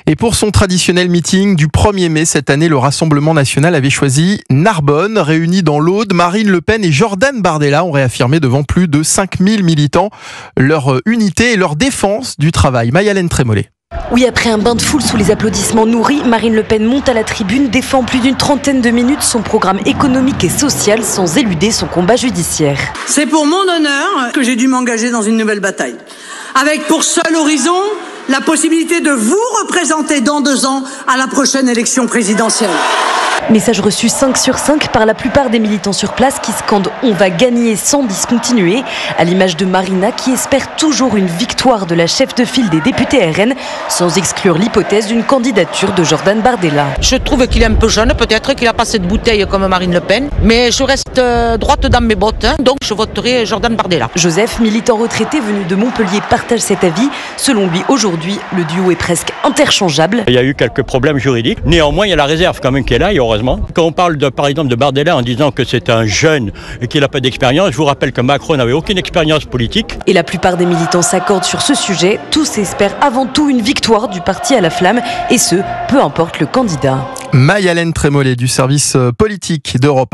Et pour son traditionnel meeting du 1er mai cette année, le Rassemblement national avait choisi Narbonne. Réunis dans l'Aude, Marine Le Pen et Jordan Bardella ont réaffirmé devant plus de 5000 militants leur unité et leur défense du travail. Mayalène Trémollet. Oui, après un bain de foule sous les applaudissements nourris, Marine Le Pen monte à la tribune, défend plus d'une trentaine de minutes son programme économique et social sans éluder son combat judiciaire. C'est pour mon honneur que j'ai dû m'engager dans une nouvelle bataille. Avec pour seul horizon la possibilité de vous représenter dans 2 ans à la prochaine élection présidentielle. Message reçu 5 sur 5 par la plupart des militants sur place qui scandent « On va gagner sans discontinuer », à l'image de Marina qui espère toujours une victoire de la chef de file des députés RN, sans exclure l'hypothèse d'une candidature de Jordan Bardella. Je trouve qu'il est un peu jeune, peut-être qu'il n'a pas cette bouteille comme Marine Le Pen, mais je reste droite dans mes bottes, donc je voterai Jordan Bardella. Joseph, militant retraité venu de Montpellier, partage cet avis. Selon lui, aujourd'hui, le duo est presque interchangeable. Il y a eu quelques problèmes juridiques. Néanmoins, il y a la réserve quand même qui est là, et heureusement. Quand on parle par exemple de Bardella en disant que c'est un jeune et qu'il n'a pas d'expérience, je vous rappelle que Macron n'avait aucune expérience politique. Et la plupart des militants s'accordent sur ce sujet. Tous espèrent avant tout une victoire du parti à la flamme, et ce, peu importe le candidat. Mayalène Trémollet du service politique d'Europe 1.